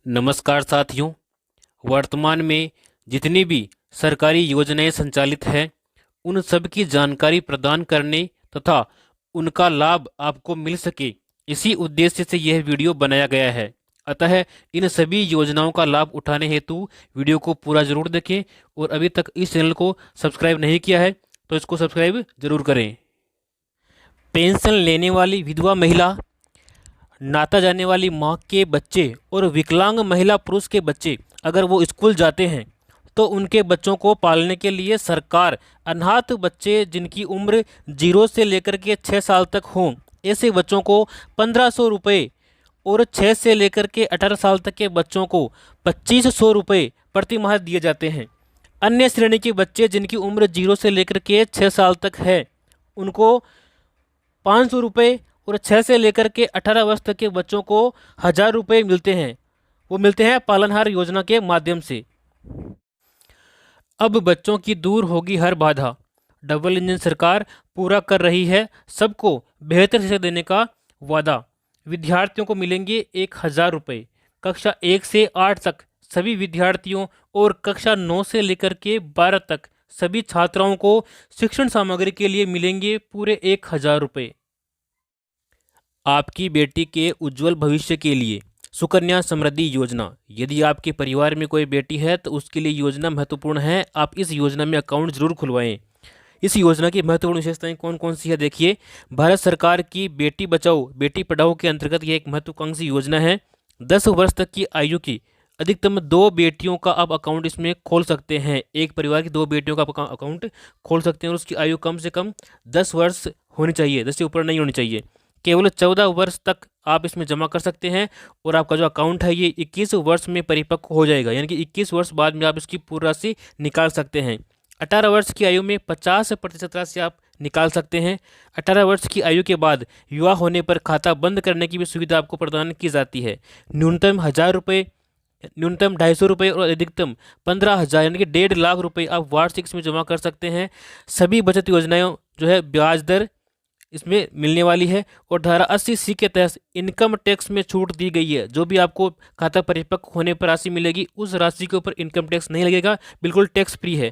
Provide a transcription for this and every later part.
नमस्कार साथियों। वर्तमान में जितनी भी सरकारी योजनाएं संचालित हैं उन सब की जानकारी प्रदान करने तथा उनका लाभ आपको मिल सके, इसी उद्देश्य से यह वीडियो बनाया गया है। अतः इन सभी योजनाओं का लाभ उठाने हेतु वीडियो को पूरा जरूर देखें और अभी तक इस चैनल को सब्सक्राइब नहीं किया है तो इसको सब्सक्राइब जरूर करें। पेंशन लेने वाली विधवा महिला, नाता जाने वाली माँ के बच्चे और विकलांग महिला पुरुष के बच्चे अगर वो स्कूल जाते हैं तो उनके बच्चों को पालने के लिए सरकार अनाथ बच्चे जिनकी उम्र 0 से लेकर के 6 साल तक हों, ऐसे बच्चों को 1500 रुपये और 6 से लेकर के 18 साल तक के बच्चों को 2500 रुपये प्रति माह दिए जाते हैं। अन्य श्रेणी के बच्चे जिनकी उम्र 0 से लेकर के 6 साल तक है उनको 500 रुपये और 6 से लेकर के 18 वर्ष तक के बच्चों को 1000 रुपये मिलते हैं। वो मिलते हैं पालनहार योजना के माध्यम से। अब बच्चों की दूर होगी हर बाधा। डबल इंजन सरकार पूरा कर रही है सबको बेहतर शिक्षा देने का वादा। विद्यार्थियों को मिलेंगे 1000 रुपये। कक्षा 1 से 8 तक सभी विद्यार्थियों और कक्षा 9 से लेकर के 12 तक सभी छात्राओं को शिक्षण सामग्री के लिए मिलेंगे पूरे 1000 रुपये। आपकी बेटी के उज्जवल भविष्य के लिए सुकन्या समृद्धि योजना। यदि आपके परिवार में कोई बेटी है तो उसके लिए योजना महत्वपूर्ण है। आप इस योजना में अकाउंट जरूर खुलवाएं। इस योजना की महत्वपूर्ण विशेषताएं कौन कौन सी है देखिए। भारत सरकार की बेटी बचाओ बेटी पढ़ाओ के अंतर्गत यह एक महत्वाकांक्षी योजना है। 10 वर्ष तक की आयु की अधिकतम 2 बेटियों का आप अकाउंट इसमें खोल सकते हैं। एक परिवार की 2 बेटियों का अकाउंट खोल सकते हैं और उसकी आयु कम से कम 10 वर्ष होनी चाहिए, 10 से ऊपर नहीं होनी चाहिए। केवल 14 वर्ष तक आप इसमें जमा कर सकते हैं और आपका जो अकाउंट है ये 21 वर्ष में परिपक्व हो जाएगा, यानी कि 21 वर्ष बाद में आप इसकी पूरी राशि निकाल सकते हैं। 18 वर्ष की आयु में 50% राशि आप निकाल सकते हैं। 18 वर्ष की आयु के बाद विवाह होने पर खाता बंद करने की भी सुविधा आपको प्रदान की जाती है। न्यूनतम 1000 रुपये, न्यूनतम 250 रुपये और अधिकतम 15,000 यानी कि 1.5 लाख रुपये आप वार्षिक इसमें जमा कर सकते हैं। सभी बचत योजनाएं जो है ब्याज दर इसमें मिलने वाली है और धारा 80C के तहत इनकम टैक्स में छूट दी गई है। जो भी आपको खाता परिपक्व होने पर राशि मिलेगी उस राशि के ऊपर इनकम टैक्स नहीं लगेगा, बिल्कुल टैक्स फ्री है।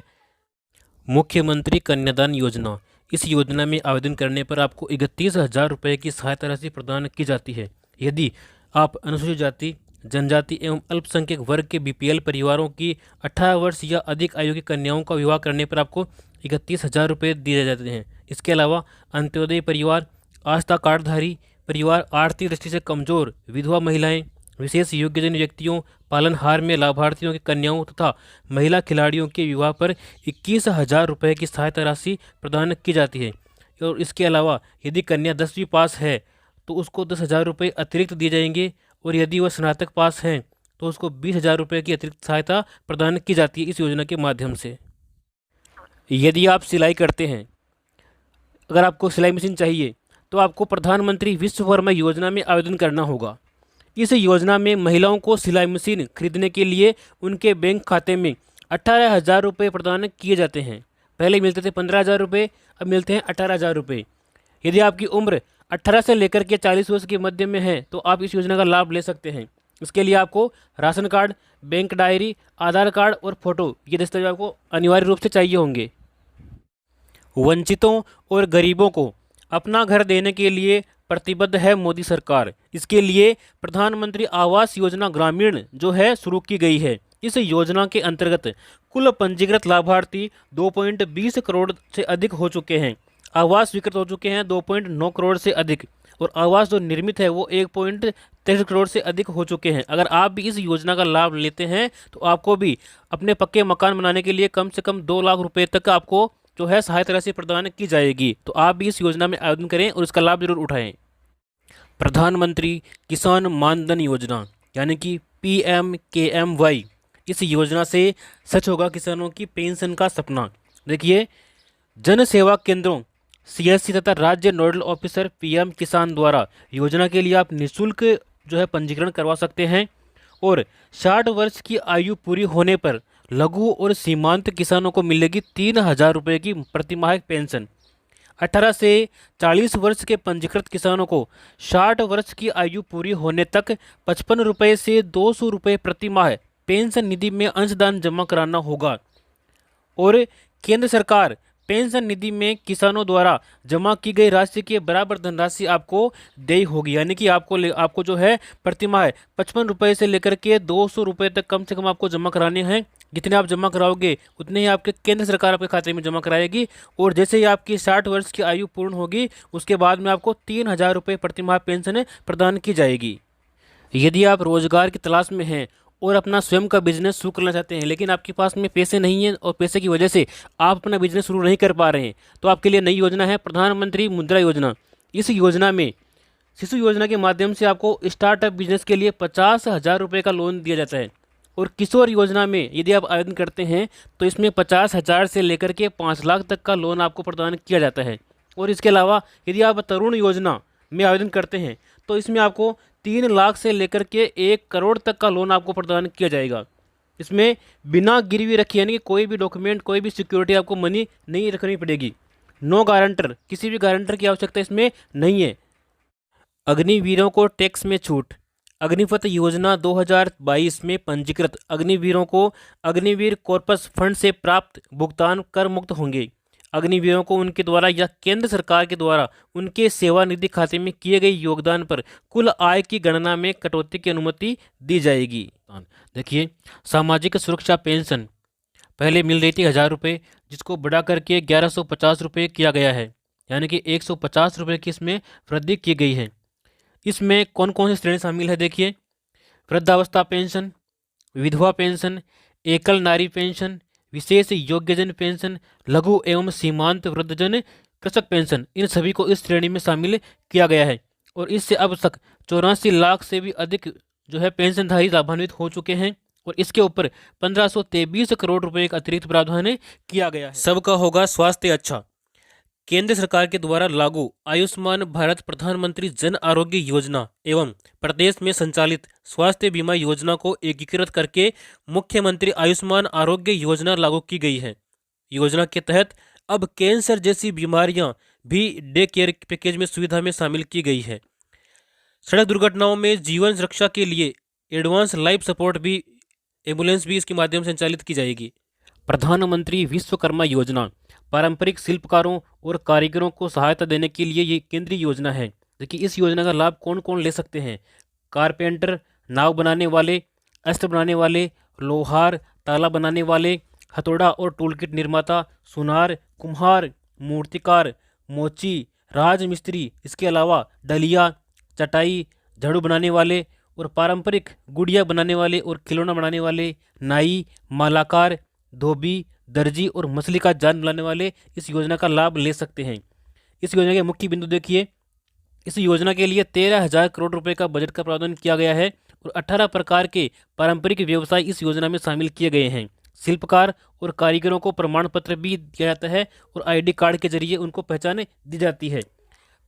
मुख्यमंत्री कन्यादान योजना, इस योजना में आवेदन करने पर आपको 31,000 रुपये की सहायता राशि प्रदान की जाती है। यदि आप अनुसूचित जाति, जनजाति एवं अल्पसंख्यक वर्ग के BPL परिवारों की 18 वर्ष या अधिक आयु की कन्याओं का विवाह करने पर आपको 31,000 रुपये दिए जाते हैं। इसके अलावा अंत्योदय परिवार, आस्था कार्डधारी परिवार, आर्थिक दृष्टि से कमजोर विधवा महिलाएं, विशेष योग्यजन व्यक्तियों, पालनहार में लाभार्थियों की कन्याओं तथा महिला खिलाड़ियों के विवाह पर 21,000 रुपये की सहायता राशि प्रदान की जाती है। और इसके अलावा यदि कन्या 10वीं पास है तो उसको 10,000 रुपये अतिरिक्त दिए जाएंगे और यदि वह स्नातक पास हैं तो उसको 20,000 रुपये की अतिरिक्त सहायता प्रदान की जाती है इस योजना के माध्यम से। यदि आप सिलाई करते हैं, अगर आपको सिलाई मशीन चाहिए तो आपको प्रधानमंत्री विश्वकर्मा योजना में आवेदन करना होगा। इस योजना में महिलाओं को सिलाई मशीन खरीदने के लिए उनके बैंक खाते में 18,000 रुपये प्रदान किए जाते हैं। पहले मिलते थे 15,000 रुपये, अब मिलते हैं 18,000 रुपये। यदि आपकी उम्र 18 से लेकर के 40 वर्ष के मध्य में है तो आप इस योजना का लाभ ले सकते हैं। इसके लिए आपको राशन कार्ड, बैंक डायरी, आधार कार्ड और फोटो, ये दस्तावेज आपको अनिवार्य रूप से चाहिए होंगे। वंचितों और गरीबों को अपना घर देने के लिए प्रतिबद्ध है मोदी सरकार। इसके लिए प्रधानमंत्री आवास योजना ग्रामीण जो है शुरू की गई है। इस योजना के अंतर्गत कुल पंजीकृत लाभार्थी 2.20 करोड़ से अधिक हो चुके हैं। आवास स्वीकृत हो चुके हैं 2.9 करोड़ से अधिक और आवास जो निर्मित है वो 1.63 करोड़ से अधिक हो चुके हैं। अगर आप भी इस योजना का लाभ लेते हैं तो आपको भी अपने पक्के मकान बनाने के लिए कम से कम 2 लाख रुपए तक आपको जो है सहायता राशि प्रदान की जाएगी। तो आप भी इस योजना में आवेदन करें और इसका लाभ जरूर उठाएं। प्रधानमंत्री किसान मानधन योजना यानी कि PMKMY, इस योजना से सच होगा किसानों की पेंशन का सपना। देखिए, जन सेवा केंद्रों CSC तथा राज्य नोडल ऑफिसर PM किसान द्वारा योजना के लिए आप निःशुल्क जो है पंजीकरण करवा सकते हैं और 60 वर्ष की आयु पूरी होने पर लघु और सीमांत किसानों को मिलेगी 3,000 रुपये की प्रतिमाह पेंशन। 18 से 40 वर्ष के पंजीकृत किसानों को 60 वर्ष की आयु पूरी होने तक 55 रुपये से 200 रुपये प्रति माह पेंशन निधि में अंशदान जमा कराना होगा। और केंद्र सरकार पेंशन निधि में किसानों द्वारा जमा की गई राशि के बराबर धनराशि आपको देय होगी, यानी कि आपको जो है प्रति माह 55 रुपये से लेकर के 200 रुपये तक कम से कम आपको जमा कराने हैं। जितने आप जमा कराओगे उतने ही आपके केंद्र सरकार आपके खाते में जमा कराएगी। और जैसे ही आपकी 60 वर्ष की आयु पूर्ण होगी उसके बाद में आपको 3000 रुपये प्रति माह पेंशन प्रदान की जाएगी। यदि आप रोजगार की तलाश में हैं और अपना स्वयं का बिजनेस शुरू करना चाहते हैं, लेकिन आपके पास में पैसे नहीं हैं और पैसे की वजह से आप अपना बिजनेस शुरू नहीं कर पा रहे हैं, तो आपके लिए नई योजना है प्रधानमंत्री मुद्रा योजना। इस योजना में शिशु योजना के माध्यम से आपको स्टार्टअप बिजनेस के लिए 50,000 रुपये का लोन दिया जाता है। और किशोर योजना में यदि आप आवेदन करते हैं तो इसमें 50,000 से लेकर के 5 लाख तक का लोन आपको प्रदान किया जाता है। और इसके अलावा यदि आप तरुण योजना में आवेदन करते हैं तो इसमें आपको 3 लाख से लेकर के 1 करोड़ तक का लोन आपको प्रदान किया जाएगा। इसमें बिना गिरवी रखे, यानी कि कोई भी डॉक्यूमेंट, कोई भी सिक्योरिटी आपको मनी नहीं रखनी पड़ेगी। नो गारंटर, किसी भी गारंटर की आवश्यकता इसमें नहीं है। अग्निवीरों को टैक्स में छूट। अग्निपथ योजना 2022 में पंजीकृत अग्निवीरों को अग्निवीर कॉर्पस फंड से प्राप्त भुगतान कर मुक्त होंगे। अग्निवीरों को उनके द्वारा या केंद्र सरकार के द्वारा उनके सेवानिधि खाते में किए गए योगदान पर कुल आय की गणना में कटौती की अनुमति दी जाएगी। देखिए, सामाजिक सुरक्षा पेंशन पहले मिल रही थी 1000 रुपये, जिसको बढ़ा करके 1150 रुपये किया गया है, यानी कि 150 रुपये की इसमें वृद्धि की गई है। इसमें कौन कौन सी श्रेणी शामिल है देखिए, वृद्धावस्था पेंशन, विधवा पेंशन, एकल नारी पेंशन, विशेष योग्यजन पेंशन, लघु एवं सीमांत वृद्धजन कृषक पेंशन, इन सभी को इस श्रेणी में शामिल किया गया है। और इससे अब तक 84 लाख से भी अधिक जो है पेंशनधारी लाभान्वित हो चुके हैं। और इसके ऊपर 1523 करोड़ रुपए का अतिरिक्त प्रावधान किया गया है। सबका होगा स्वास्थ्य अच्छा। केंद्र सरकार के द्वारा लागू आयुष्मान भारत प्रधानमंत्री जन आरोग्य योजना एवं प्रदेश में संचालित स्वास्थ्य बीमा योजना को एकीकृत करके मुख्यमंत्री आयुष्मान आरोग्य योजना लागू की गई है। योजना के तहत अब कैंसर जैसी बीमारियां भी डे केयर पैकेज में सुविधा में शामिल की गई है। सड़क दुर्घटनाओं में जीवन रक्षा के लिए एडवांस लाइफ सपोर्ट भी एम्बुलेंस भी इसके माध्यम से संचालित की जाएगी। प्रधानमंत्री विश्वकर्मा योजना पारंपरिक शिल्पकारों और कारीगरों को सहायता देने के लिए ये केंद्रीय योजना है। देखिए, इस योजना का लाभ कौन कौन ले सकते हैं? कारपेंटर, नाव बनाने वाले, अस्त्र बनाने वाले, लोहार, ताला बनाने वाले, हथौड़ा और टूलकिट निर्माता, सुनार, कुम्हार, मूर्तिकार, मोची, राजमिस्त्री, इसके अलावा डलिया, चटाई, झाड़ू बनाने वाले और पारंपरिक गुड़िया बनाने वाले और खिलौना बनाने वाले, नाई, मालाकार, धोबी, दर्जी और मछली का जाल बनाने वाले इस योजना का लाभ ले सकते हैं। इस योजना के मुख्य बिंदु देखिए, इस योजना के लिए 13,000 करोड़ रुपए का बजट का प्रावधान किया गया है और 18 प्रकार के पारंपरिक व्यवसाय इस योजना में शामिल किए गए हैं। शिल्पकार और कारीगरों को प्रमाण पत्र भी दिया जाता है और आईडी कार्ड के जरिए उनको पहचान दी जाती है।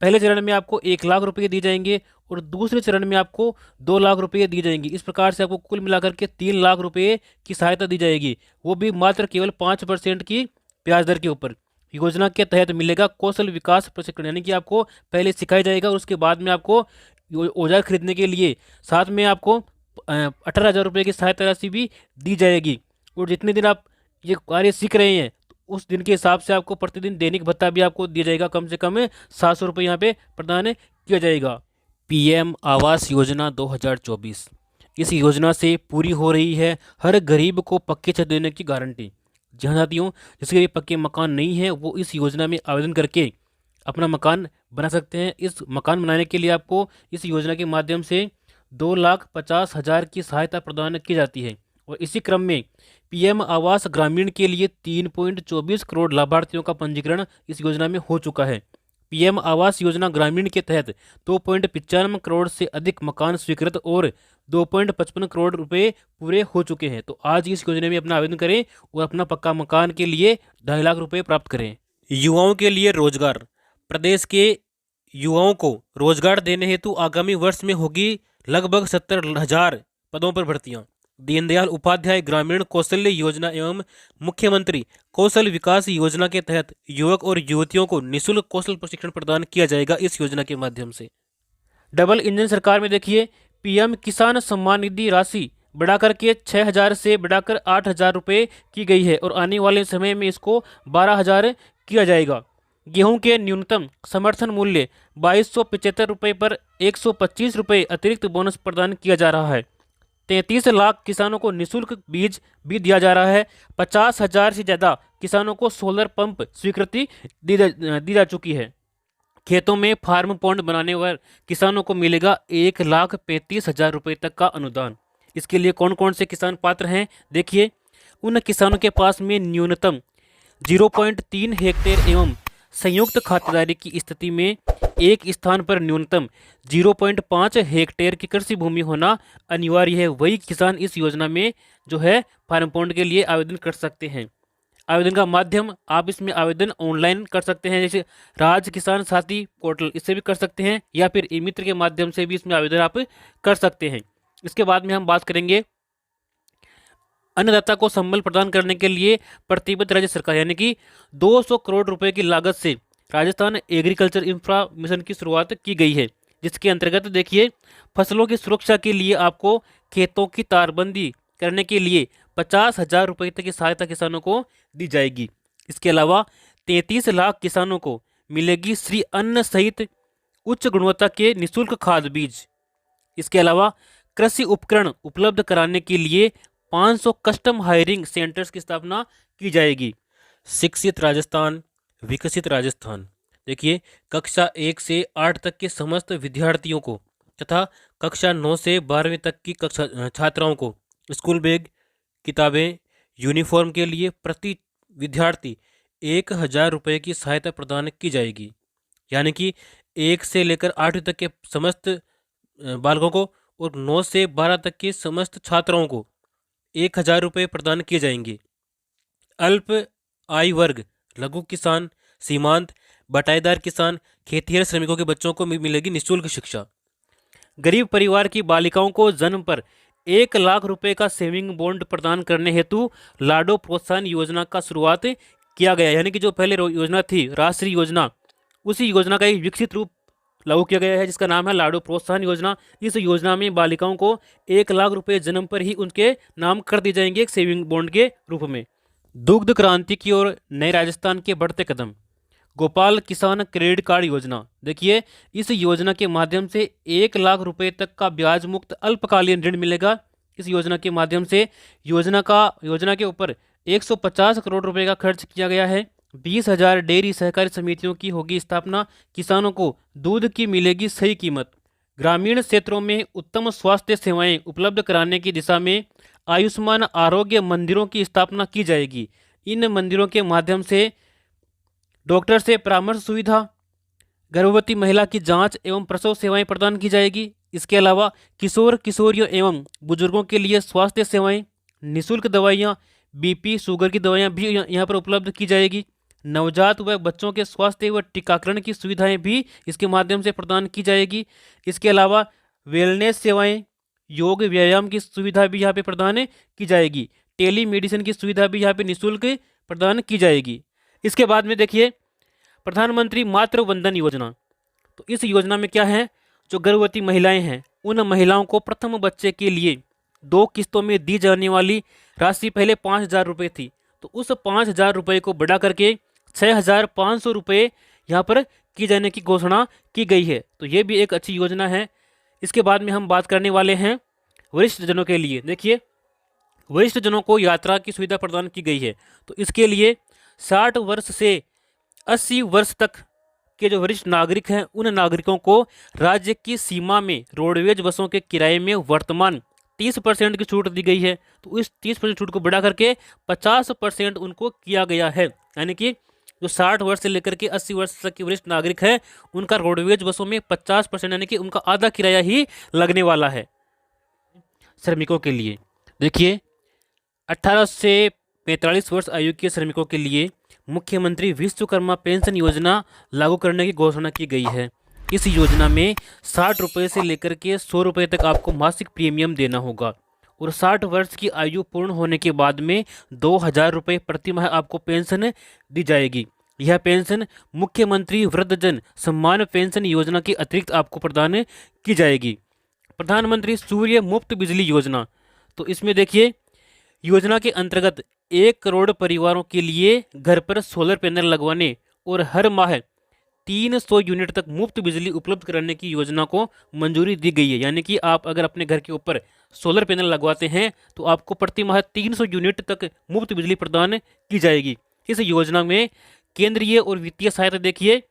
पहले चरण में आपको 1 लाख रुपये दिए जाएंगे और दूसरे चरण में आपको 2 लाख रुपये दिए जाएंगे। इस प्रकार से आपको कुल मिलाकर के 3 लाख रुपये की सहायता दी जाएगी, वो भी मात्र केवल 5% की ब्याज दर के ऊपर। योजना के तहत मिलेगा कौशल विकास प्रशिक्षण, यानी कि आपको पहले सिखाया जाएगा और उसके बाद में आपको औजार खरीदने के लिए साथ में आपको 18,000 रुपये की सहायता राशि भी दी जाएगी। और जितने दिन आप ये कार्य सीख रहे हैं उस दिन के हिसाब से आपको प्रतिदिन दैनिक भत्ता भी आपको दिया जाएगा, कम से कम 700 रुपये यहाँ पे प्रदान किया जाएगा। पीएम आवास योजना 2024, इस योजना से पूरी हो रही है हर गरीब को पक्के छत देने की गारंटी। जहाँ साथियों जिसके भी पक्के मकान नहीं है वो इस योजना में आवेदन करके अपना मकान बना सकते हैं। इस मकान बनाने के लिए आपको इस योजना के माध्यम से 2,50,000 की सहायता प्रदान की जाती है। और इसी क्रम में पीएम आवास ग्रामीण के लिए 3.24 करोड़ लाभार्थियों का पंजीकरण इस योजना में हो चुका है। पीएम आवास योजना ग्रामीण के तहत 2.95 करोड़ से अधिक मकान स्वीकृत और 2.55 करोड़ रुपए पूरे हो चुके हैं। तो आज इस योजना में अपना आवेदन करें और अपना पक्का मकान के लिए 2.5 लाख रुपए प्राप्त करें। युवाओं के लिए रोजगार। प्रदेश के युवाओं को रोजगार देने हेतु आगामी वर्ष में होगी लगभग 70,000 पदों पर भर्तियां। दीनदयाल उपाध्याय ग्रामीण कौशल्य योजना एवं मुख्यमंत्री कौशल विकास योजना के तहत युवक और युवतियों को निःशुल्क कौशल प्रशिक्षण प्रदान किया जाएगा इस योजना के माध्यम से। डबल इंजन सरकार में देखिए, पीएम किसान सम्मान निधि राशि बढ़ाकर के 6,000 से बढ़ाकर 8,000 रुपये की गई है और आने वाले समय में इसको 12,000 किया जाएगा। गेहूं के न्यूनतम समर्थन मूल्य 2,275 रुपये पर 125 रुपये अतिरिक्त बोनस प्रदान किया जा रहा है। 33 लाख किसानों को निःशुल्क बीज भी दिया जा रहा है। 50,000 से ज़्यादा किसानों को सोलर पंप स्वीकृति दी जा चुकी है। खेतों में फार्म पॉन्ड बनाने पर किसानों को मिलेगा 1,35,000 रुपये तक का अनुदान। इसके लिए कौन कौन से किसान पात्र हैं, देखिए, उन किसानों के पास में न्यूनतम 0.3 हेक्टेयर एवं संयुक्त खातेदारी की स्थिति में एक स्थान पर न्यूनतम 0.5 हेक्टेयर की कृषि भूमि होना अनिवार्य है। वही किसान इस योजना में जो है फार्म पॉन्ड के लिए आवेदन कर सकते हैं। आवेदन का माध्यम, आप इसमें आवेदन ऑनलाइन कर सकते हैं, जैसे राज किसान साथी पोर्टल, इससे भी कर सकते हैं, या फिर ई मित्र के माध्यम से भी इसमें आवेदन आप कर सकते हैं। इसके बाद में हम बात करेंगे अन्नदाता को संबल प्रदान करने के लिए प्रतिबद्ध राज्य सरकार, यानी कि 200 करोड़ रुपए की लागत से राजस्थान एग्रीकल्चर इंफ्रा मिशन की शुरुआत की गई है, जिसके अंतर्गत देखिए, फसलों की सुरक्षा के लिए आपको खेतों की तारबंदी करने के लिए 50,000 रुपये तक की सहायता किसानों को दी जाएगी। इसके अलावा 33 लाख किसानों को मिलेगी श्री अन्न सहित उच्च गुणवत्ता के निःशुल्क खाद बीज। इसके अलावा कृषि उपकरण उपलब्ध कराने के लिए 500 कस्टम हायरिंग सेंटर्स की स्थापना की जाएगी। शिक्षित राजस्थान, विकसित राजस्थान। देखिए, कक्षा 1 से 8 तक के समस्त विद्यार्थियों को तथा कक्षा 9 से 12वीं तक की कक्षा छात्राओं को स्कूल बैग, किताबें, यूनिफॉर्म के लिए प्रति विद्यार्थी 1,000 रुपये की सहायता प्रदान की जाएगी। यानी कि 1 से लेकर 8वीं तक के समस्त बालकों को और 9 से 12 तक के समस्त छात्राओं को 1,000 रुपये प्रदान किए जाएंगे। अल्प आय वर्ग, लघु किसान, सीमांत, बटाईदार किसान, खेतिहर श्रमिकों के बच्चों को मिलेगी निःशुल्क शिक्षा। गरीब परिवार की बालिकाओं को जन्म पर 1 लाख रुपए का सेविंग बॉन्ड प्रदान करने हेतु लाडो प्रोत्साहन योजना का शुरुआत किया गया। यानी कि जो पहले योजना थी राष्ट्रीय योजना, उसी योजना का एक विकसित रूप लागू किया गया है, जिसका नाम है लाडो प्रोत्साहन योजना। इस योजना में बालिकाओं को 1 लाख रुपए जन्म पर ही उनके नाम कर दिए जाएंगे एक सेविंग बॉन्ड के रूप में। दुग्ध क्रांति की ओर नए राजस्थान के बढ़ते कदम। गोपाल किसान क्रेडिट कार्ड योजना। देखिए, इस योजना के माध्यम से 1 लाख रुपए तक का ब्याज मुक्त अल्पकालीन ऋण मिलेगा। इस योजना के माध्यम से योजना के ऊपर 150 करोड़ रुपए का खर्च किया गया है। 20,000 डेयरी सहकारी समितियों की होगी स्थापना। किसानों को दूध की मिलेगी सही कीमत। ग्रामीण क्षेत्रों में उत्तम स्वास्थ्य सेवाएं उपलब्ध कराने की दिशा में आयुष्मान आरोग्य मंदिरों की स्थापना की जाएगी। इन मंदिरों के माध्यम से डॉक्टर से परामर्श सुविधा, गर्भवती महिला की जांच एवं प्रसव सेवाएं प्रदान की जाएगी। इसके अलावा किशोर किशोरियों एवं बुजुर्गों के लिए स्वास्थ्य सेवाएं, निःशुल्क दवाइयाँ, बीपी शुगर की दवाइयाँ भी यहाँ पर उपलब्ध की जाएगी। नवजात व बच्चों के स्वास्थ्य व टीकाकरण की सुविधाएं भी इसके माध्यम से प्रदान की जाएगी। इसके अलावा वेलनेस सेवाएं, योग व्यायाम की सुविधा भी यहाँ पे प्रदान की जाएगी। टेली मेडिसिन की सुविधा भी यहाँ पे निःशुल्क प्रदान की जाएगी। इसके बाद में देखिए, प्रधानमंत्री मातृ वंदन योजना। तो इस योजना में क्या है, जो गर्भवती महिलाएं हैं उन महिलाओं को प्रथम बच्चे के लिए 2 किस्तों में दी जाने वाली राशि पहले 5,000 रुपये थी, तो उस 5,000 रुपये को बढ़ा करके 6,500 रुपये यहाँ पर की जाने की घोषणा की गई है। तो ये भी एक अच्छी योजना है। इसके बाद में हम बात करने वाले हैं वरिष्ठ जनों के लिए। देखिए, वरिष्ठ जनों को यात्रा की सुविधा प्रदान की गई है। तो इसके लिए 60 वर्ष से 80 वर्ष तक के जो वरिष्ठ नागरिक हैं उन नागरिकों को राज्य की सीमा में रोडवेज बसों के किराए में वर्तमान 30% की छूट दी गई है। तो इस 30% छूट को बढ़ा करके 50% उनको किया गया है। यानी कि जो 60 वर्ष से लेकर के 80 वर्ष तक के वरिष्ठ नागरिक हैं उनका रोडवेज बसों में 50%, यानी कि उनका आधा किराया ही लगने वाला है। श्रमिकों के लिए देखिए, 18 से 45 वर्ष आयु के श्रमिकों के लिए मुख्यमंत्री विश्वकर्मा पेंशन योजना लागू करने की घोषणा की गई है। इस योजना में 60 रुपये से लेकर के 100 रुपये तक आपको मासिक प्रीमियम देना होगा और 60 वर्ष की आयु पूर्ण होने के बाद में 2,000 रुपये प्रति माह आपको पेंशन दी जाएगी। यह पेंशन मुख्यमंत्री वृद्धजन सम्मान पेंशन योजना के अतिरिक्त आपको प्रदान की जाएगी। प्रधानमंत्री सूर्य मुफ्त बिजली योजना, तो इसमें देखिए योजना के अंतर्गत 1 करोड़ परिवारों के लिए घर पर सोलर पैनल लगवाने और हर माह 300 यूनिट तक मुफ्त बिजली उपलब्ध कराने की योजना को मंजूरी दी गई है। यानी कि आप अगर अपने घर के ऊपर सोलर पैनल लगवाते हैं तो आपको प्रति माह 300 यूनिट तक मुफ्त बिजली प्रदान की जाएगी। इस योजना में केंद्रीय और वित्तीय सहायता देखिए,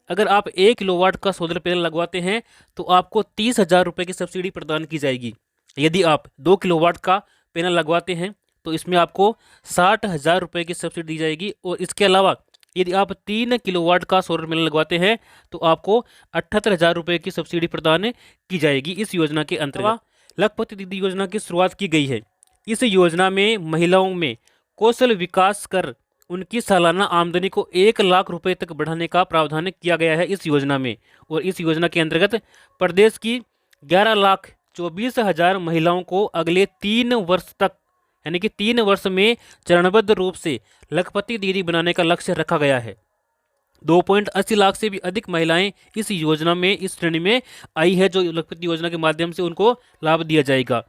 अगर आप 1 किलोवाट का सोलर पैनल लगवाते हैं तो आपको 30,000 रुपये की सब्सिडी प्रदान की जाएगी। यदि आप 2 किलोवाट का पैनल लगवाते हैं तो इसमें आपको 60,000 रुपये की सब्सिडी दी जाएगी। और इसके अलावा यदि आप 3 किलोवाट का सोलर पैनल लगवाते हैं तो आपको 78,000 रुपये की सब्सिडी प्रदान की जाएगी। इस योजना के अंतर्गत लखपति दीदी योजना की शुरुआत की गई है। इस योजना में महिलाओं में कौशल विकास कर उनकी सालाना आमदनी को 1,00,000 रुपये तक बढ़ाने का प्रावधान किया गया है इस योजना में। और इस योजना के अंतर्गत प्रदेश की 11,24,000 महिलाओं को अगले 3 वर्ष तक, यानी कि 3 वर्ष में चरणबद्ध रूप से लखपति दीदी बनाने का लक्ष्य रखा गया है। 2.80 लाख से भी अधिक महिलाएं इस योजना में, इस श्रेणी में आई है, जो लखपति योजना के माध्यम से उनको लाभ दिया जाएगा।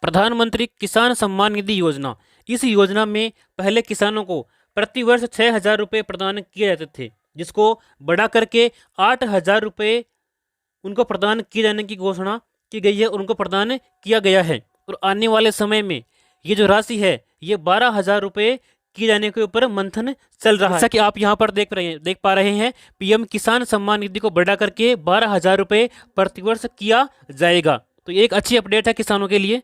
प्रधानमंत्री किसान सम्मान निधि योजना, इस योजना में पहले किसानों को प्रति वर्ष 6,000 रुपये प्रदान किए जाते थे, जिसको बढ़ा करके 8,000 रुपये उनको प्रदान किए जाने की घोषणा की गई है और उनको प्रदान किया गया है। और आने वाले समय में ये जो राशि है ये 12,000 रुपये किए जाने के ऊपर मंथन चल रहा है। जैसा कि आप यहाँ पर देख पा रहे हैं, पीएम किसान सम्मान निधि को बढ़ा करके 12,000 रुपये प्रतिवर्ष किया जाएगा। तो ये एक अच्छी अपडेट है किसानों के लिए।